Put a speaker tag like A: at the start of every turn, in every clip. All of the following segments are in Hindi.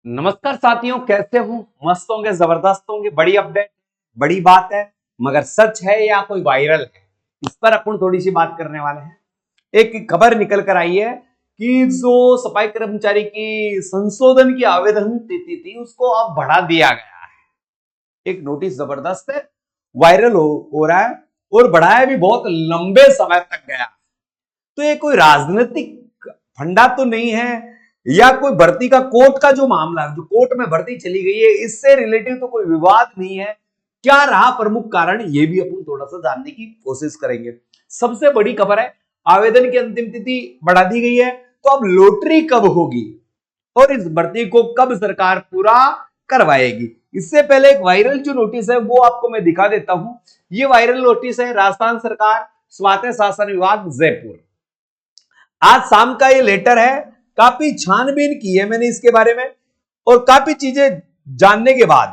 A: नमस्कार साथियों, कैसे हो? मस्त होंगे, जबरदस्त होंगे। बड़ी अपडेट, बड़ी बात है, मगर सच है या कोई वायरल है, इस पर अपन थोड़ी सी बात करने वाले हैं। एक खबर निकल कर आई है कि जो सफाई कर्मचारी की संशोधन की आवेदन तिथि थी उसको अब बढ़ा दिया गया है। एक नोटिस जबरदस्त है, वायरल हो रहा है और बढ़ाया भी बहुत लंबे समय तक गया। तो ये कोई राजनीतिक फंडा तो नहीं है या कोई भर्ती का कोर्ट का जो मामला है, जो कोर्ट में भर्ती चली गई है, इससे रिलेटिव तो कोई विवाद नहीं है। क्या रहा प्रमुख कारण, ये भी अपन थोड़ा सा जानने की कोशिश करेंगे। सबसे बड़ी खबर है, आवेदन की अंतिम तिथि बढ़ा दी गई है। तो अब लॉटरी कब होगी और इस भर्ती को कब सरकार पूरा करवाएगी? इससे पहले एक वायरल जो नोटिस है वो आपको मैं दिखा देता हूं। ये वायरल नोटिस है राजस्थान सरकार स्वायत्त शासन विभाग जयपुर। आज शाम का ये लेटर है। काफी छानबीन की है मैंने इसके बारे में और काफी चीजें जानने के बाद,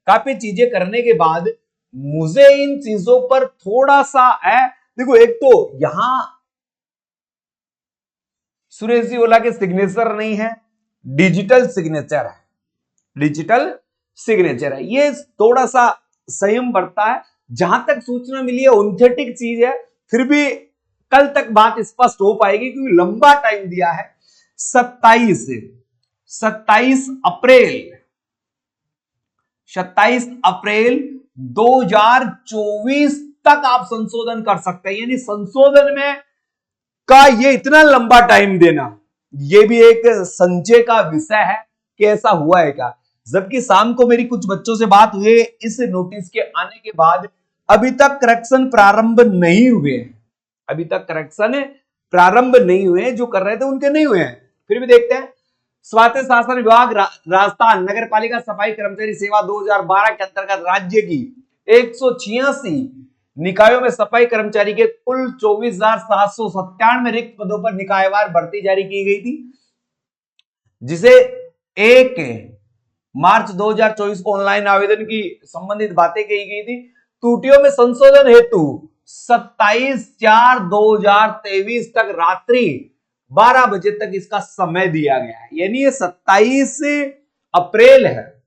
A: काफी चीजें करने के बाद मुझे इन चीजों पर थोड़ा सा है। देखो, एक तो यहां सुरेश जी ओला के सिग्नेचर नहीं है, डिजिटल सिग्नेचर है, डिजिटल सिग्नेचर है। ये थोड़ा सा संयम बरता है। जहां तक सूचना मिली है ऑथेंटिक चीज है, फिर भी कल तक बात स्पष्ट हो पाएगी क्योंकि लंबा टाइम दिया है। 27 अप्रैल 2024 तक आप संशोधन कर सकते हैं। यानी संशोधन में का ये इतना लंबा टाइम देना, ये भी एक संशय का विषय है कि ऐसा हुआ है क्या। जबकि शाम को मेरी कुछ बच्चों से बात हुई, इस नोटिस के आने के बाद अभी तक करेक्शन प्रारंभ नहीं हुए हैं, अभी तक करेक्शन प्रारंभ नहीं हुए, जो कर रहे थे उनके नहीं हुए हैं। फिर भी देखते हैं। स्वायत्त शासन विभाग राजस्थान नगर पालिका सफाई कर्मचारी सेवा 2012 के अंतर्गत राज्य की 186 निकायों में सफाई कर्मचारी के कुल 24,797 रिक्त पदों पर निकायवार भर्ती जारी की गई थी, जिसे 1 मार्च 2024 को ऑनलाइन आवेदन की संबंधित बातें कही गई थी। त्रुटियों में संशोधन हेतु 27/4/2023 तक रात्रि 12 बजे तक इसका समय दिया गया है। यानी ये 27 अप्रैल है।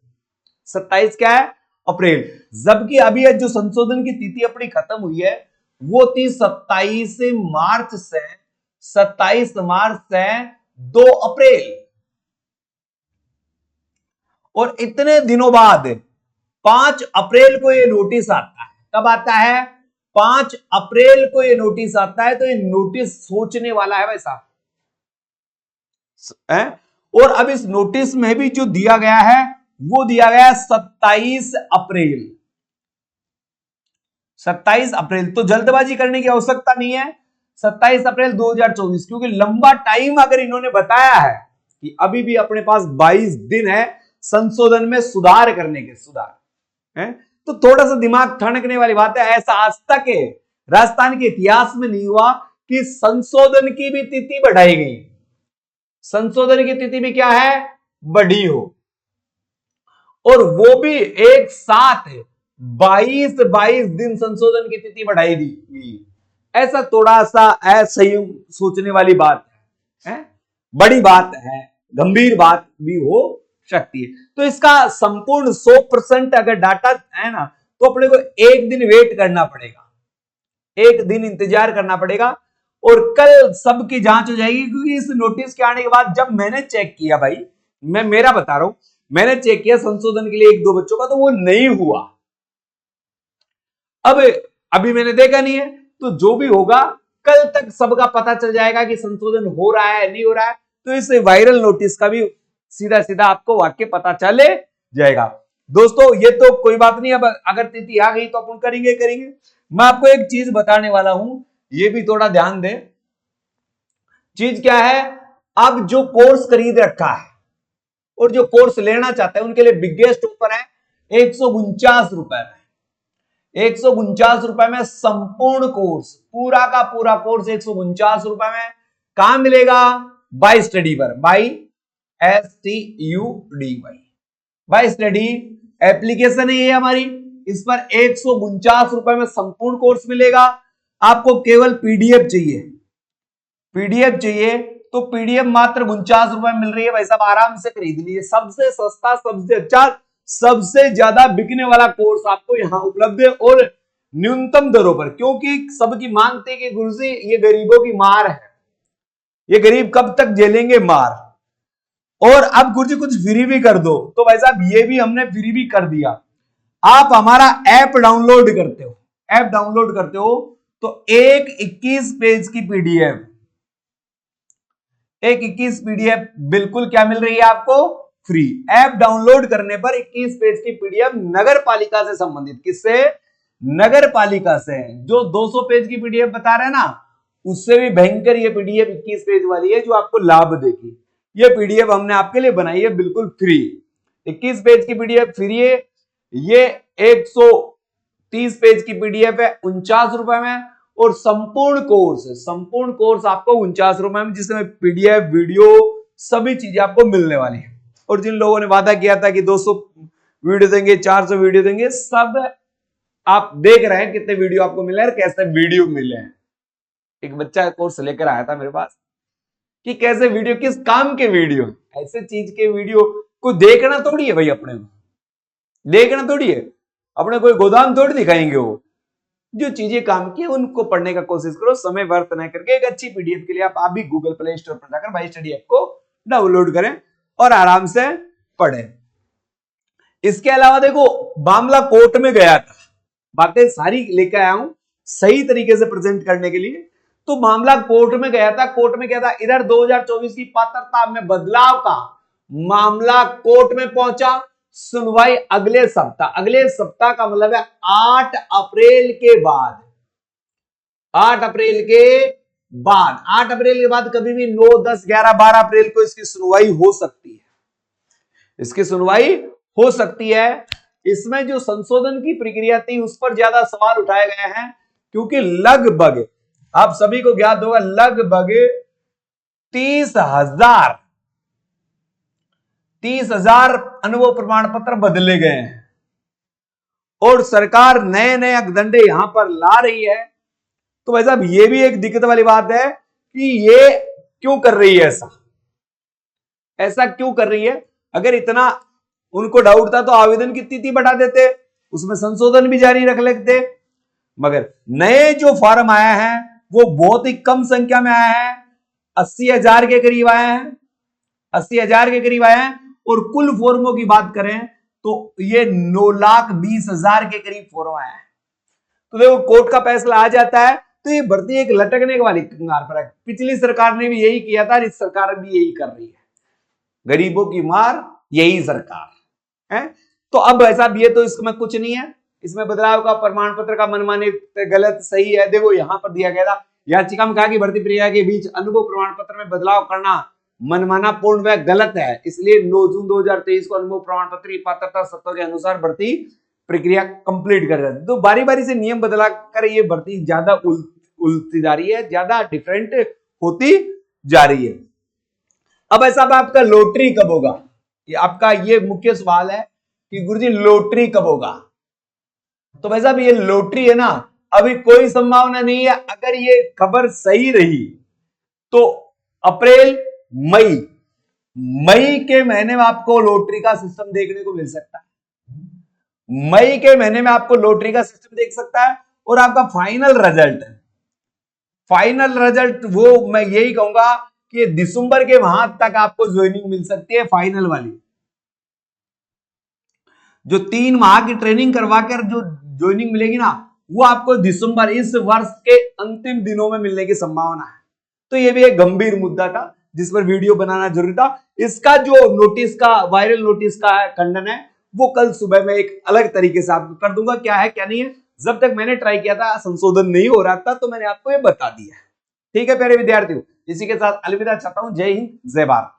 A: 27 क्या है? अप्रैल। जबकि अभी जो संशोधन की तिथि अपनी खत्म हुई है वो थी 27 मार्च से 2 अप्रैल। और इतने दिनों बाद 5 अप्रैल को ये नोटिस आता है। कब आता है? 5 अप्रैल को ये नोटिस आता है। तो ये नोटिस सोचने वाला है भाई साहब। और अब इस नोटिस में भी जो दिया गया है वो दिया गया है 27 अप्रैल। 27 अप्रैल, तो जल्दबाजी करने की आवश्यकता नहीं है। 27 अप्रैल 2024, क्योंकि लंबा टाइम अगर इन्होंने बताया है कि अभी भी अपने पास 22 दिन है संशोधन में सुधार करने के, सुधार है, तो थोड़ा सा दिमाग ठनकने वाली बात है। ऐसा आज तक राजस्थान के इतिहास में नहीं हुआ कि संशोधन की भी तिथि बढ़ाई गई, संशोधन की तिथि भी क्या है, बढ़ी हो, और वो भी एक साथ 22 दिन संशोधन की तिथि बढ़ाई दी। ऐसा थोड़ा सा असंयम सोचने वाली बात है, बड़ी बात है, गंभीर बात भी हो सकती है। तो इसका संपूर्ण 100% अगर डाटा है ना, तो अपने को एक दिन वेट करना पड़ेगा, एक दिन इंतजार करना पड़ेगा और कल सबकी जांच हो जाएगी। क्योंकि इस नोटिस के आने के बाद जब मैंने चेक किया, भाई मैं मेरा बता रहा हूं, मैंने चेक किया संशोधन के लिए 1-2 बच्चों का, तो वो नहीं हुआ। अब अभी मैंने देखा नहीं है, तो जो भी होगा कल तक सबका पता चल जाएगा कि संशोधन हो रहा है नहीं हो रहा है। तो इस वायरल नोटिस का भी सीधा सीधा आपको वाक्य पता चले जाएगा। दोस्तों ये तो कोई बात नहीं, अब अगर तिथि आ गई तो अपन करेंगे। मैं आपको एक चीज बताने वाला हूं, ये भी थोड़ा ध्यान दें। चीज क्या है? अब जो कोर्स खरीद रखा है और जो कोर्स लेना चाहते हैं उनके लिए बिगेस्ट ऑफर है 149 रुपए में। 149 रुपए में संपूर्ण कोर्स, पूरा का पूरा कोर्स 149 रुपए में। कहां मिलेगा? बाय स्टडी पर, by STUDY, by study application है ये हमारी। इस पर 149 रुपए में संपूर्ण कोर्स मिलेगा। आपको केवल पीडीएफ चाहिए, पीडीएफ चाहिए तो पीडीएफ मात्र 49 रुपए मिल रही है भाई साहब, आराम से खरीद लीजिए। सबसे सस्ता, सबसे अच्छा, सबसे ज्यादा बिकने वाला कोर्स आपको यहां उपलब्ध है और न्यूनतम दरों पर, क्योंकि सबकी मांग थी कि गुरुजी ये गरीबों की मार है, ये गरीब कब तक झेलेंगे मार, और अब गुरुजी कुछ फ्री भी कर दो। तो भाई साहब ये भी हमने फ्री भी कर दिया। आप हमारा ऐप डाउनलोड करते हो, ऐप डाउनलोड करते हो तो एक 21 पेज की पीडीएफ, एक 21 पीडीएफ बिल्कुल क्या मिल रही है आपको, फ्री। ऐप डाउनलोड करने पर 21 पेज की पीडीएफ नगर पालिका से संबंधित, किससे, नगर पालिका से। जो 200 पेज की पीडीएफ बता रहे हैं ना, उससे भी भयंकर ये पीडीएफ 21 पेज वाली है जो आपको लाभ देगी। ये पीडीएफ हमने आपके लिए बनाई है बिल्कुल फ्री, 21 पेज की पीडीएफ फ्री है। ये 130 पेज की पीडीएफ है 49 रुपए में, और संपूर्ण कोर्स आपको 49 रुपए में, जिसमें पीडीएफ, वीडियो, सभी चीजें आपको मिलने वाली है। और जिन लोगों ने वादा किया था कि 200 वीडियो देंगे, 400 वीडियो देंगे, सब आप देख रहे हैं कितने वीडियो आपको मिले हैं, कैसे वीडियो मिले हैं। एक बच्चा कोर्स लेकर आया था मेरे पास कि कैसे वीडियो, किस काम के वीडियो, ऐसे चीज के वीडियो को देखना थोड़ी है भाई, अपने को देखना थोड़ी है, अपने कोई गोदाम थोड़ी दिखाएंगे। वो जो चीजें काम की उनको पढ़ने का कोशिश करो, समय व्यर्थ न करके। एक अच्छी पीडीएफ के लिए आप भी गूगल प्ले स्टोर पर जाकर भाई स्टडी ऐप को डाउनलोड करें और आराम से पढ़ें। इसके अलावा देखो, मामला कोर्ट में गया था, बातें सारी लेकर आया हूं सही तरीके से प्रेजेंट करने के लिए। तो मामला कोर्ट में गया था, कोर्ट में क्या था, इधर 2024 की पात्रता में बदलाव का मामला कोर्ट में पहुंचा, सुनवाई अगले सप्ताह, अगले सप्ताह का मतलब है 8 अप्रैल के बाद, 8 अप्रैल के बाद, 8 अप्रैल के बाद कभी भी 9, 10, 11, 12 अप्रैल को इसकी सुनवाई हो सकती है, इसकी सुनवाई हो सकती है। इसमें जो संशोधन की प्रक्रिया थी उस पर ज्यादा सवाल उठाए गए हैं, क्योंकि लगभग आप सभी को ज्ञात होगा, लगभग 30,000 अनुभव प्रमाण पत्र बदले गए हैं, और सरकार नए नए अगदंडे यहां पर ला रही है। तो भाई साहब ये भी एक दिक्कत वाली बात है कि ये क्यों कर रही है, ऐसा क्यों कर रही है। अगर इतना उनको डाउट था तो आवेदन की तिथि बढ़ा देते, उसमें संशोधन भी जारी रख लेते। मगर नए जो फॉर्म आया है वो बहुत ही कम संख्या में आया है, 80,000 के करीब आए हैं, 80,000 के करीब आए हैं। और कुल फॉर्मों की बात करें तो ये 9,20,000 के करीब फॉर्म आया है। तो देखो कोर्ट का फैसला आ जाता है तो ये भर्ती एक लटकने वाली कंगार पर है। पिछली सरकार ने भी यही किया था, इस सरकार भी यही कर रही है, गरीबों की मार यही सरकार है। तो अब ऐसा भी है तो इसमें कुछ नहीं है, इसमें बदलाव का प्रमाण पत्र का मनमानी गलत सही है। देखो यहां पर दिया गया था, याचिका में कहा कि भर्ती प्रक्रिया के बीच अनुभव प्रमाण पत्र में बदलाव करना मनमाना पूर्ण व गलत है, इसलिए 9 जून 2023 को अनुभव प्रमाण पत्र की पात्रता शर्तों के अनुसार भर्ती प्रक्रिया कंप्लीट कर जाती है। तो बारी बारी से नियम बदला कर ये भर्ती ज्यादा उलझती जा रही है, ज्यादा डिफरेंट होती जा रही है। अब ऐसा आपका लोटरी कब होगा, ये आपका ये मुख्य सवाल है कि गुरुजी लोटरी कब होगा। तो भाई साहब ये लोटरी है ना, अभी कोई संभावना नहीं है। अगर ये खबर सही रही तो अप्रैल मई के महीने में आपको लोटरी का सिस्टम देखने को मिल सकता है। मई के महीने में आपको लोटरी का सिस्टम देख सकता है। और आपका फाइनल रिजल्ट वो मैं यही कहूंगा कि दिसंबर के वहां तक आपको ज्वाइनिंग मिल सकती है। फाइनल वाली जो 3 माह की ट्रेनिंग करवा कर जो ज्वाइनिंग मिलेगी ना, वो आपको दिसंबर इस वर्ष के अंतिम दिनों में मिलने की संभावना है। तो ये भी एक गंभीर मुद्दा था जिस पर वीडियो बनाना जरूरी था। इसका जो नोटिस का वायरल नोटिस का खंडन है वो कल सुबह में एक अलग तरीके से आपको कर दूंगा, क्या है क्या नहीं है। जब तक मैंने ट्राई किया था संशोधन नहीं हो रहा था तो मैंने आपको ये बता दिया। ठीक है प्यारे विद्यार्थियों, इसी के साथ अलविदा चाहता हूं। जय हिंद, जय भारत।